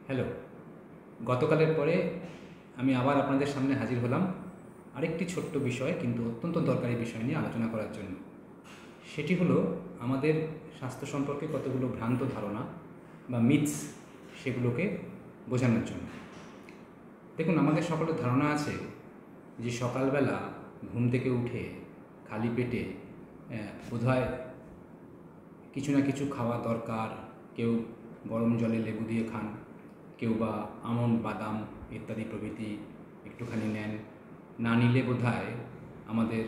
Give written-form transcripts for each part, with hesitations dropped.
Hello. গতকালের পরে আমি আবার আপনাদের সামনে হাজির হলাম আরেকটি ছোট্ট বিষয়, কিন্তু অত্যন্ত দরকারি বিষয় নিয়ে আলোচনা করার জন্য। সেটি হলো আমাদের স্বাস্থ্য সম্পর্কে কতগুলো ভ্রান্ত ধারণা বা মিথস, সেগুলোকে বোঝানোর জন্য। দেখুন, আমাদের সকলের ধারণা আছে যে সকালবেলা ঘুম থেকে উঠে খালি পেটে বোধহয় কিছু না কিছু খাওয়া দরকার। কেউ গরম জলে লেবু দিয়ে খান, কেউ বা আমন্ড, বাদাম ইত্যাদি প্রভৃতি একটুখানি নেন। না নিলে বোধহয় আমাদের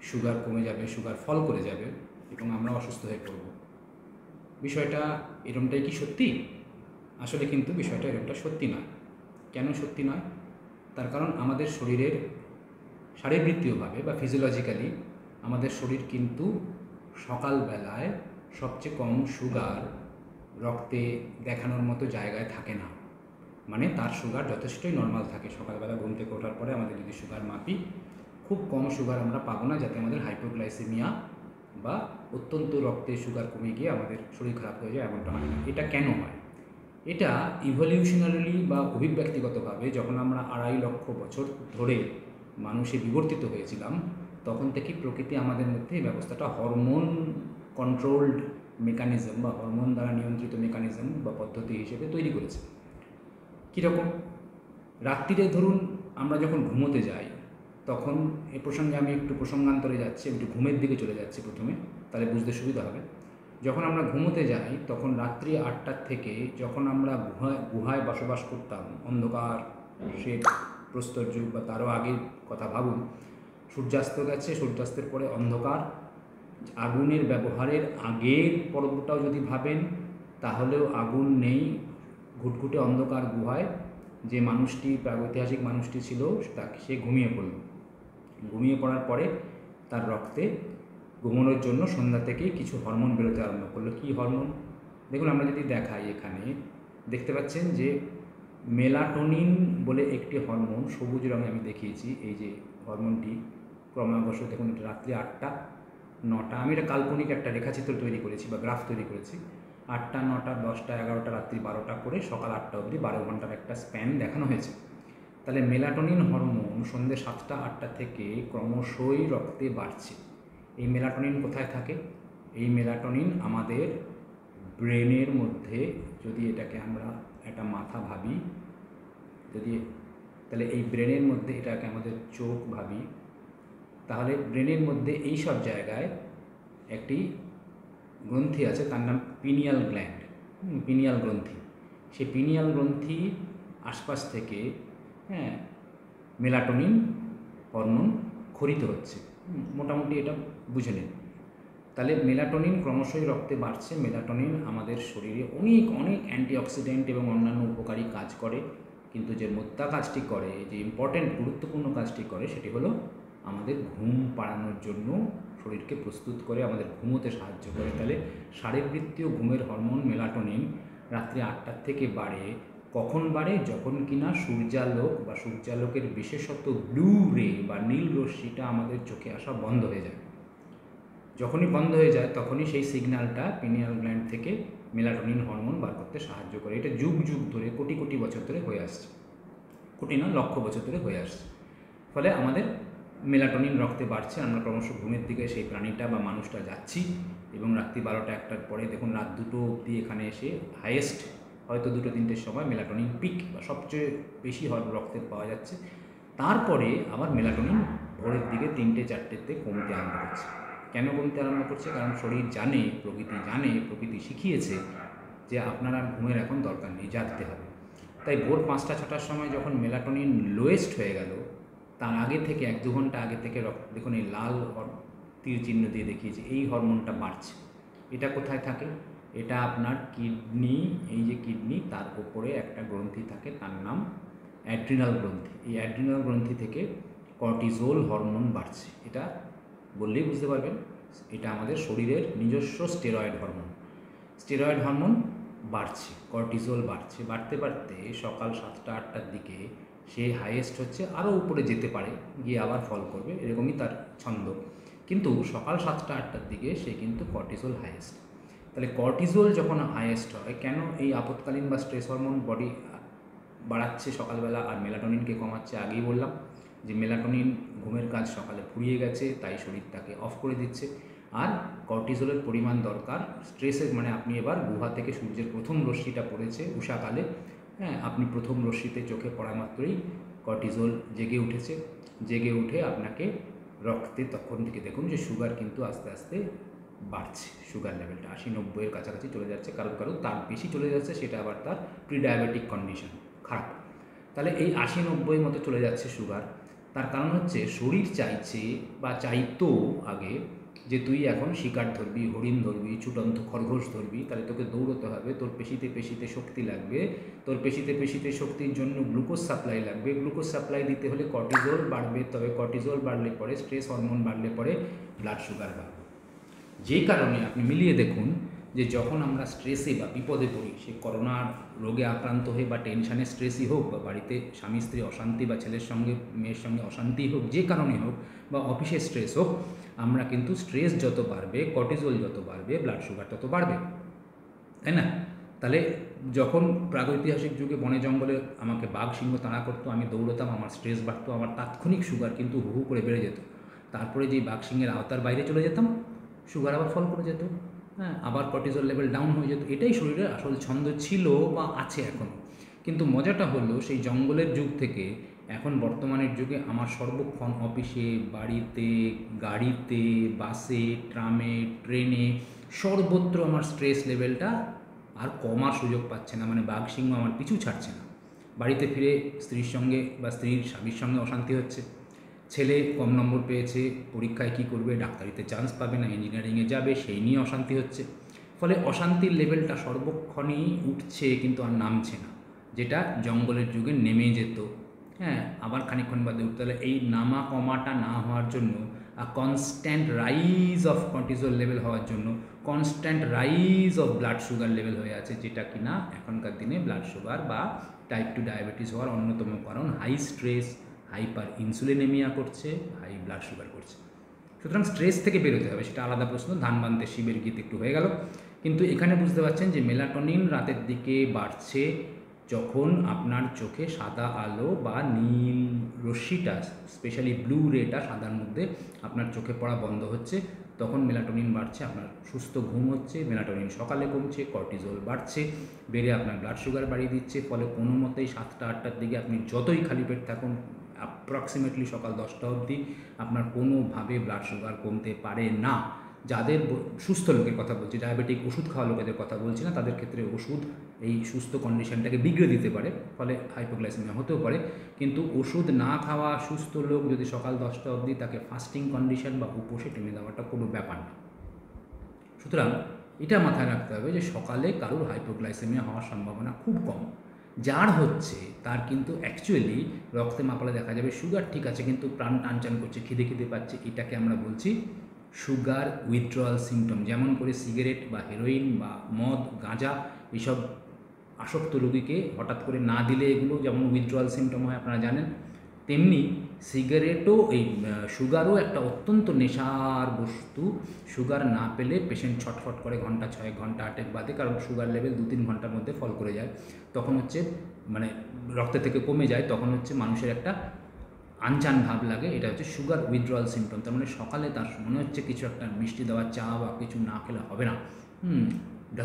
সুগার কমে যাবে, সুগার ফল করে যাবে এবং আমরা অসুস্থ হয়ে পড়ব। বিষয়টা এরমটাই কি সত্যি? আসলে কিন্তু বিষয়টা এরমটা সত্যি নয়। কেন সত্যি নয়? তার কারণ আমাদের শরীরের শারীরবৃত্তীয়ভাবে বা ফিজিওলজিক্যালি আমাদের শরীর কিন্তু সকালবেলায় সবচেয়ে কম সুগার রক্তে দেখানোর মতো জায়গায় থাকে না। মানে তার সুগার যথেষ্টই নর্মাল থাকে। সকালবেলা ঘুম থেকে ওঠার পরে আমাদের যদি সুগার মাপি, খুব কম সুগার আমরা পাবো না, যাতে আমাদের হাইপোগ্লাইসেমিয়া বা অত্যন্ত রক্তে সুগার কমে গিয়ে আমাদের শরীর খারাপ হয়ে যায়, এমনটা হয় না। এটা কেন হয়? এটা ইভলিউশনারিলি বা অভিব্যক্তিগতভাবে যখন আমরা 2.5 লক্ষ বছর ধরে মানুষে বিবর্তিত হয়েছিলাম, তখন থেকে প্রকৃতি আমাদের মধ্যে এই ব্যবস্থাটা হরমোন কন্ট্রোলড মেকানিজম বা হরমোন দ্বারা নিয়ন্ত্রিত মেকানিজম বা পদ্ধতি হিসেবে তৈরি করেছে। কীরকম? রাত্রিরে ধরুন আমরা যখন ঘুমোতে যাই, তখন এ প্রসঙ্গে আমি একটু প্রসঙ্গান্তরে যাচ্ছি, একটু ঘুমের দিকে চলে যাচ্ছি প্রথমে, তাহলে বুঝতে সুবিধা হবে। যখন আমরা ঘুমোতে যাই তখন রাত্রি 8টার থেকে, যখন আমরা গুহায় বসবাস করতাম, অন্ধকার শ্বেত প্রস্তর যুগ বা তারও আগের কথা ভাবুন, সূর্যাস্ত গেছে, সূর্যাস্তের পরে অন্ধকার, আগুনের ব্যবহারের আগের পর্বটাও যদি ভাবেন তাহলেও আগুন নেই, ঘুটঘুটে অন্ধকার গুহায় যে মানুষটি, প্রাগৈতিহাসিক মানুষটি ছিল, সে ঘুমিয়ে পড়ল। ঘুমিয়ে পড়ার পরে তার রক্তে ঘুমানোর জন্য সন্ধ্যা থেকেই কিছু হরমোন বেরোতে আরম্ভ করলো। কী হরমোন? দেখুন, আমরা যদি দেখাই, এখানে দেখতে পাচ্ছেন যে মেলাটোনিন বলে একটি হরমোন, সবুজ রঙে আমি দেখিয়েছি। এই যে হরমোনটি ক্রমাগত, দেখুন এটা রাত্রি 8টা 9টা, আমি এটা কাল্পনিক একটা রেখাচিত্র তৈরি করেছি বা গ্রাফ তৈরি করেছি। 8টা 9টা 10টা 11টা রাত্রি 12টা করে সকাল 8টা অবধি 12 ঘন্টার একটা স্প্যান দেখানো হয়েছে। তাহলে মেলাটোনিন হরমোন সন্ধ্যে 7টা 8টা থেকে ক্রমশই রক্তে বাড়ছে। এই মেলাটোনিন কোথায় থাকে? এই মেলাটোনিন আমাদের ব্রেনের মধ্যে, যদি এটাকে আমরা একটা মাথা ভাবি, যদি তাহলে এই ব্রেনের মধ্যে, এটাকে আমাদের চোখ ভাবি, তাহলে ব্রেনের মধ্যে এই সব জায়গায় একটি গ্রন্থি আছে, তার নাম পিনিয়াল গ্ল্যান্ড, পিনিয়াল গ্রন্থি। সেই পিনিয়াল গ্রন্থি আশপাশ থেকে মেলাটোনিন হরমোন খরিত হচ্ছে, মোটামুটি এটা বুঝে নিন। তাহলে মেলাটোনিন ক্রমশই রক্তে বাড়ছে। মেলাটোনিন আমাদের শরীরে অনেক অনেক অ্যান্টিঅক্সিডেন্ট এবং অন্যান্য উপকারী কাজ করে, কিন্তু যে মোদ্দা কাজটি করে, যে ইম্পর্ট্যান্ট গুরুত্বপূর্ণ কাজটি করে, সেটি হলো আমাদের ঘুম পাড়ানোর জন্য শরীরকে প্রস্তুত করে, আমাদের ঘুমোতে সাহায্য করে। তাহলে শারীরবৃত্তীয় ঘুমের হরমোন মেলাটোনিন রাত্রি 8টার থেকে বাড়ে। কখন বাড়ে? যখন কিনা সূর্যালোক বা সূর্যালোকের বিশেষত ব্লু রে বা নীল রশ্মিটা আমাদের চোখে আসা বন্ধ হয়ে যায়। যখনই বন্ধ হয়ে যায় তখনই সেই সিগন্যালটা পিনিয়াল গ্ল্যান্ড থেকে মেলাটোনিন হরমোন বার করতে সাহায্য করে। এটা যুগ যুগ ধরে, কোটি কোটি বছর ধরে হয়ে আসছে, কোটি না লক্ষ বছর ধরে হয়ে আসছে। ফলে আমাদের মেলাটোনিন রক্তে বাড়ছে, আমরা ক্রমশ ঘুমের দিকে সেই প্রাণীটা বা মানুষটা যাচ্ছি। এবং রাত্রি 12টা 1টার পরে দেখুন রাত 2টো অবধি এখানে এসে হাইয়েস্ট হয়তো 2টো 3টের সময় মেলাটোনিন পিক বা সবচেয়ে বেশি রক্তে পাওয়া যাচ্ছে। তারপরে আবার মেলাটোনিন ভোরের দিকে 3টে 4টেতে কমতে আরম্ভ করছে। কেন কমতে আরম্ভ করছে? কারণ শরীর জানে, প্রকৃতি জানে, প্রকৃতি শিখিয়েছে যে আপনার আর ঘুমের এখন দরকার নেই, জাগতে হবে। তাই ভোর 5টা 6টার সময় যখন মেলাটোনিন লোয়েস্ট হয়ে গেল, তার আগে থেকে 1-2 ঘন্টা আগে থেকে দেখুন এই লাল তীর চিহ্ন দিয়ে দেখিয়েছি, এই হরমোনটা বাড়ছে। এটা কোথায় থাকে? এটা আপনার কিডনি, এই যে কিডনি, তার উপরে একটা গ্রন্থি থাকে, তার নাম অ্যাড্রিনাল গ্রন্থি। এই অ্যাড্রিনাল গ্রন্থি থেকে কর্টিজোল হরমোন বাড়ছে। এটা বললেই বুঝতে পারবেন, এটা আমাদের শরীরের নিজস্ব স্টেরয়েড হরমোন। স্টেরয়েড হরমোন বাড়ছে, কর্টিজোল বাড়ছে, বাড়তে বাড়তে সকাল 7টা 8টার দিকে সে হাইয়েস্ট হচ্ছে, আরও উপরে যেতে পারে, গিয়ে আবার ফল করবে, এরকমই তার ছন্দ। কিন্তু সকাল 7টা 8টার দিকে সে কিন্তু কর্টিসোল হাইয়েস্ট। তাহলে কর্টিজোল যখন হাইয়েস্ট হয়, কেন এই আপৎকালীন বা স্ট্রেস হরমোন বডি বাড়াচ্ছে সকালবেলা আর মেলাটোনিনকে কমাচ্ছে? আগেই বললাম যে মেলাটোনিন ঘুমের কাজ সকালে ফুরিয়ে গেছে, তাই শরীরটাকে অফ করে দিচ্ছে। আর কর্টিজোলের পরিমাণ দরকার স্ট্রেসের, মানে আপনি এবার গুহা থেকে সূর্যের প্রথম রশ্মিটা পড়েছে উষাকালে, হ্যাঁ, আপনি প্রথম রশ্মিতে চোখে পড়া মাত্রই কর্টিজোল জেগে উঠেছে। জেগে উঠে আপনাকে রক্তে তখন থেকে দেখুন যে সুগার কিন্তু আস্তে আস্তে বাড়ছে, সুগার লেভেলটা 80-90-এর কাছাকাছি চলে যাচ্ছে, কারো কারো তার বেশি চলে যাচ্ছে, সেটা আবার তার প্রি ডায়াবেটিক কন্ডিশন খারাপ। তাহলে এই 80-90 মতো চলে যাচ্ছে সুগার, তার কারণ হচ্ছে শরীর চাইছে বা চাইতো আগে যে তুই এখন শিকার ধরবি, হরিণ ধরবি, ছুটন্ত খরগোশ ধরবি, তাহলে তোকে দৌড়তে হবে, তোর পেশিতে পেশিতে শক্তি লাগবে, তোর পেশিতে পেশিতে শক্তির জন্য গ্লুকোজ সাপ্লাই লাগবে, গ্লুকোজ সাপ্লাই দিতে হলে কর্টিজোল বাড়বে, তবে কর্টিজোল বাড়লে পরে স্ট্রেস হরমোন বাড়লে পরে ব্লাড সুগার বাড়বে। যেই কারণে আপনি মিলিয়ে দেখুন যে যখন আমরা স্ট্রেসে বা বিপদে পড়ি, সে করোনার রোগে আক্রান্ত হয়ে বা টেনশানে স্ট্রেসই হোক, বা বাড়িতে স্বামী স্ত্রী অশান্তি বা ছেলের সঙ্গে মেয়ের সঙ্গে অশান্তি হোক, যে কারণে হোক, বা অফিসে স্ট্রেস হোক, আমরা কিন্তু স্ট্রেস যত বাড়বে, কর্টিজোল যত বাড়বে, ব্লাড সুগার তত বাড়বে, তাই না? তাহলে যখন প্রাগৈতিহাসিক যুগে বনে জঙ্গলে আমাকে বাঘ সিংহ তাড়া করতো, আমি দৌড়তাম, আমার স্ট্রেস বাড়তো, আমার তাৎক্ষণিক সুগার কিন্তু হু হু করে বেড়ে যেত। তারপরে যেই বাঘ সিংহের আওতার বাইরে চলে যেতাম, সুগার আবার ফল করে যেত, হ্যাঁ, আবার কর্টিজল লেভেল ডাউন হয়ে যেত। এটাই শরীরের আসল ছন্দ ছিল বা আছে এখনও। কিন্তু মজাটা হলো সেই জঙ্গলের যুগ থেকে এখন বর্তমানের যুগে আমার সর্বক্ষণ অফিসে, বাড়িতে, গাড়িতে, বাসে, ট্রামে, ট্রেনে, সর্বত্র আমার স্ট্রেস লেভেলটা আর কমার সুযোগ পাচ্ছে না, মানে বাঘ সিংহ আমার পিছু ছাড়ছে না। বাড়িতে ফিরে স্ত্রীর সঙ্গে বা স্ত্রীর স্বামীর সঙ্গে অশান্তি হচ্ছে, ছেলে কম নম্বর পেয়েছে, পরীক্ষায় কী করবে, ডাক্তারিতে চান্স পাবে না, ইঞ্জিনিয়ারিংয়ে যাবে, সেই নিয়ে অশান্তি হচ্ছে। ফলে অশান্তির লেভেলটা সর্বক্ষণই উঠছে কিন্তু আর নামছে না, যেটা জঙ্গলের যুগে নেমে যেত, হ্যাঁ, আবার খানিকক্ষণ বাদে উঠতে। তাহলে এই নামা কমাটা না হওয়ার জন্য, constant rise of cortisol level হওয়ার জন্য constant rise of blood sugar level হয়ে আছে, যেটা কিনা এখনকার দিনে ব্লাড সুগার বা টাইপ 2 ডায়াবেটিস হওয়ার অন্যতম কারণ। হাই স্ট্রেস, হাইপার ইনসুলিনেমিয়া করছে, হাই ব্লাড সুগার করছে। সুতরাং স্ট্রেস থেকে বেরোতে হবে, সেটা আলাদা প্রশ্ন, ধান বানতে শিবের গীত একটু হয়ে গেল। কিন্তু এখানে বুঝতে পারছেন যে মেলাটোনিন রাতের দিকে বাড়ছে যখন আপনার চোখে সাদা আলো বা নীল রশ্মিটা, স্পেশালি ব্লু রেটা সাদার মধ্যে আপনার চোখে পড়া বন্ধ হচ্ছে, তখন মেলাটোনিন বাড়ছে, আপনার সুস্থ ঘুম হচ্ছে, মেলাটোনিন সকালে কমছে, কর্টিজোল বাড়ছে, বেড়ে আপনার ব্লাড সুগার বাড়িয়ে দিচ্ছে। ফলে কোনো মতেই 7টা-8টার দিকে আপনি যতই খালি পেট থাকুন, অ্যাপ্রক্সিমেটলি সকাল 10টা অবধি আপনার কোনোভাবে ব্লাড সুগার কমতে পারে না। যাদের সুস্থ লোকের কথা বলছি, ডায়াবেটিক ওষুধ খাওয়া লোকেদের কথা বলছি না, তাদের ক্ষেত্রে ওষুধ এই সুস্থ কন্ডিশনটাকে বিগড়ে দিতে পারে, ফলে হাইপোগ্লাইসেমিয়া হতেও পারে। কিন্তু ওষুধ না খাওয়া সুস্থ লোক যদি সকাল 10টা অবধি, তাকে ফাস্টিং কন্ডিশন বা উপোসে টেনে দেওয়াটা কোনো ব্যাপার না। সুতরাং এটা মাথায় রাখতে হবে যে সকালে কারোর হাইপোগ্লাইসেমিয়া হওয়ার সম্ভাবনা খুব কম। যার হচ্ছে তার কিন্তু অ্যাকচুয়ালি রক্তে মাপালে দেখা যাবে সুগার ঠিক আছে, কিন্তু প্রাণ টানচান করছে, খিদে খিদে পাচ্ছে, এটাকে আমরা বলছি সুগার উইথড্রয়াল সিমটম। যেমন করে সিগারেট বা হেরোইন বা মদ, গাঁজা এইসব আসক্ত রোগীকে হঠাৎ করে না দিলে এগুলো যেমন উইথড্রয়াল সিমটম হয় আপনারা জানেন, তেমনি সিগারেটও এই সুগারও একটা অত্যন্ত নেশার বস্তু। সুগার না পেলে পেশেন্ট ছটফট করে ঘন্টা 6, ঘন্টা 8 বাদে, কারণ সুগার লেভেল 2-3 ঘন্টার মধ্যে ফল করে যায়, তখন হচ্ছে মানে রক্তে থেকে কমে যায়, তখন হচ্ছে মানুষের একটা আনচান ভাব লাগে, এটা হচ্ছে সুগার উইথড্রয়াল সিমটম। তার মানে সকালে তার মনে হচ্ছে কিছু একটা মিষ্টি দেওয়া চা বা কিছু না খেলে হবে না,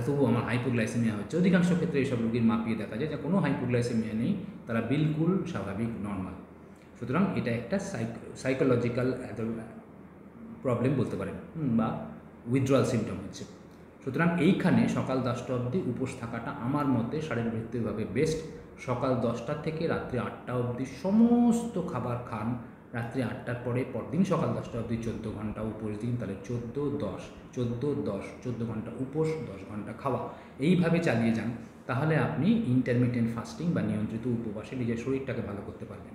তবুও আমার হাইপোগ্লাইসেমিয়া হচ্ছে। অধিকাংশ ক্ষেত্রে এইসব রোগীর মাপিয়ে দেখা যায় যে কোনো হাইপোগ্লাইসেমিয়া নেই, তারা বিলকুল স্বাভাবিক, নর্মাল। সুতরাং এটা একটা সাইকোলজিক্যাল প্রবলেম বলতে পারেন, বা উইথড্রয়াল সিমটম হচ্ছে। সুতরাং এইখানে সকাল 10টা অবধি উপোস থাকাটা আমার মতে শারীরবৃত্তিকভাবে বেস্ট। সকাল 10টা থেকে রাত্রি 8টা অবধি সমস্ত খাবার খান, রাত্রি 8টার পরে পরদিন সকাল 10টা অবধি 14 ঘন্টা উপোস দিন, তাহলে 14-10, 14-10, 14 ঘন্টা উপোস, 10 ঘন্টা খাওয়া, এইভাবে চালিয়ে যান। তাহলে আপনি ইন্টারমিটেন্ট ফাস্টিং বা নিয়ন্ত্রিত উপবাসে নিজের শরীরটাকে ভালো করতে পারবেন।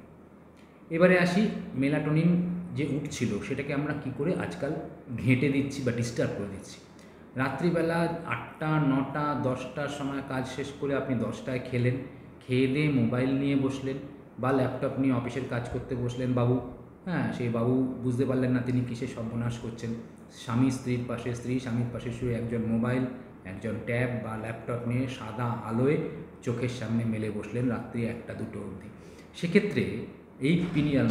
এবারে আসি, মেলাটোনিন যে উঠছিল সেটাকে আমরা কি করে আজকাল ঘেঁটে দিচ্ছি বা ডিস্টার্ব করে দিচ্ছি। রাত্রিবেলা 8টা, 9টা, 10টার সময় কাজ শেষ করে আপনি 10টায় খেলেন, খেয়ে দিয়ে মোবাইল নিয়ে বসলেন বা ল্যাপটপ নিয়ে অফিসের কাজ করতে বসলেন, বাবু, হ্যাঁ, সেই বাবু বুঝতে পারলেন না তিনি কিসে সর্বনাশ করছেন। স্বামী স্ত্রীর পাশে, স্ত্রী স্বামীর পাশে শুয়ে একজন মোবাইল, একজন ট্যাব বা ল্যাপটপ নিয়ে সাদা আলোয় চোখের সামনে মেলে বসলেন রাত্রি 1টা-2টো অবধি। সেক্ষেত্রে এই পিনিয়াল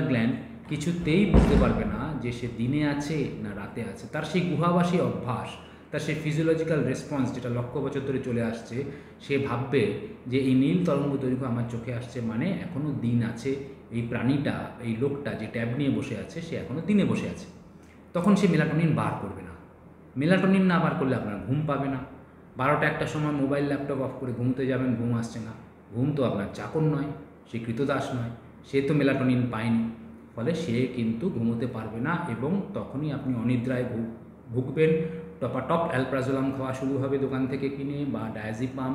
গ্ল্যান্ড কিছুতেই বুঝতে পারবে না যে সে দিনে আছে না রাতে আছে। তার সেই গুহাবাসী অভ্যাস, তার সেই ফিজিওলজিক্যাল রেসপন্স যেটা লক্ষ বছর ধরে চলে আসছে, সে ভাববে যে এই নীল তরঙ্গ দৈর্ঘ্য আমার চোখে আসছে মানে এখনও দিন আছে, এই প্রাণীটা, এই লোকটা যে ট্যাব নিয়ে বসে আছে সে এখনও দিনে বসে আছে। তখন সে মেলাটোনিন বার করবে না। মেলাটোনিন না বার করলে আপনার ঘুম পাবে না। 12টা-1টার সময় মোবাইল ল্যাপটপ অফ করে ঘুমোতে যাবেন, ঘুম আসছে না। ঘুম তো আপনার চাকর নয়, সে কৃতদাস নয়, সে তো মেলাটোনিন পায়নি, ফলে সে কিন্তু ঘুমোতে পারবে না এবং তখনই আপনি অনিদ্রায় ভুগবেন। টপাটপ অ্যালপ্রাজোলাম খাওয়া শুরু হবে দোকান থেকে কিনে, বা ডায়াজিপাম,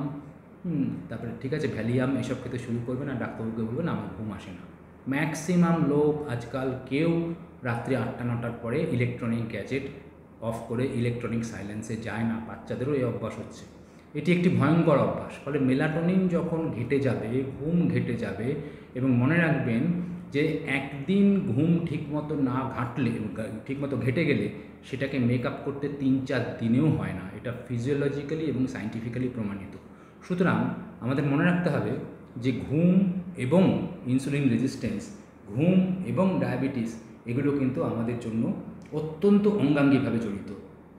তারপরে ঠিক আছে ভ্যালিয়াম, এসব খেতে শুরু করবেন আর ডাক্তারবাবুকে বলবেন আমার ঘুম আসে না। ম্যাক্সিমাম লোক আজকাল কেউ রাত্রি 8টা-9টার পরে ইলেকট্রনিক গ্যাজেট অফ করে ইলেকট্রনিক সাইলেন্সে যায় না। বাচ্চাদেরও এই অভ্যাস হচ্ছে। এটি একটি ভয়ঙ্কর অভ্যাস। ফলে মেলাটোনিন যখন ঘেটে যাবে, ঘুম ঘেটে যাবে, এবং মনে রাখবেন যে একদিন ঘুম ঠিকমতো না ঘাটলে, ঠিকমতো ঘেটে গেলে সেটাকে মেকআপ করতে 3-4 দিনেও হয় না। এটা ফিজিওলজিক্যালি এবং সায়েন্টিফিক্যালি প্রমাণিত। সুতরাং আমাদের মনে রাখতে হবে যে ঘুম এবং ইনসুলিন রেজিস্ট্যান্স, ঘুম এবং ডায়াবেটিস, এগুলো কিন্তু আমাদের জন্য অত্যন্ত অঙ্গাঙ্গিভাবে জড়িত।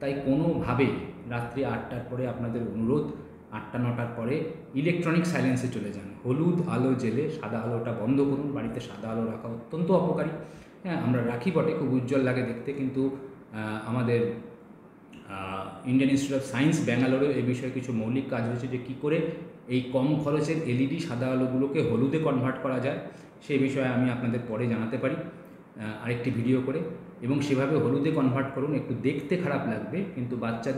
তাই কোনোভাবেই রাত্রি 8টার পরে আপনাদের অনুরোধ, 8টা-9টার পরে ইলেকট্রনিক সাইলেন্সে চলে যান। হলুদ আলো জেলে সাদা আলোটা বন্ধ করুন। বাড়িতে সাদা আলো রাখা অত্যন্ত অপকারী। হ্যাঁ, আমরা রাখি বটে, খুব উজ্জ্বল লাগে দেখতে, কিন্তু আমাদের ইন্ডিয়ান ইনস্টিটিউট অফ সায়েন্স ব্যাঙ্গালোরে এই বিষয়ে কিছু মৌলিক কাজ হয়েছে যে কী করে এই কম খরচের এলইডি সাদা আলোগুলোকে হলুদে কনভার্ট করা যায়, সেই বিষয়ে আমি আপনাদের পরে জানাতে পারি আরেকটি ভিডিও করে। এবং সেভাবে হলুদে কনভার্ট করুন। একটু দেখতে খারাপ লাগবে, কিন্তু বাচ্চা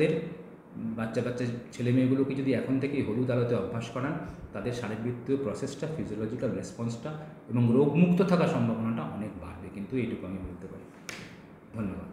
ছেলে মেয়েগুলোকে যদি এখন থেকেই হলুদ আলোতে অভ্যাস করান, তাদের শারীরবৃত্তীয় প্রসেসটা, ফিজিওলজিক্যাল রেসপন্সটা এবং রোগমুক্ত থাকার সম্ভাবনাটা অনেক বাড়বে। কিন্তু এইটুকু আমি বলতে পারি। ধন্যবাদ।